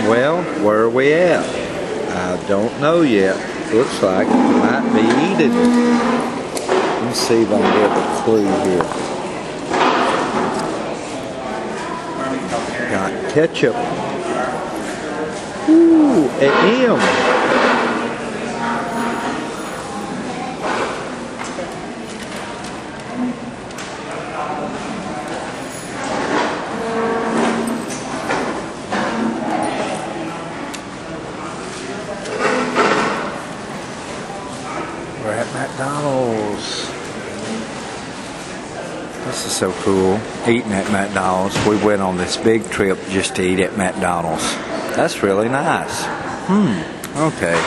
Well, where are we at? I don't know yet. Looks like it might be Eden. Let's see if I can get a clue here. Got ketchup. Ooh, an M. We're at McDonald's. This is so cool, eating at McDonald's. We went on this big trip just to eat at McDonald's. That's really nice. Okay.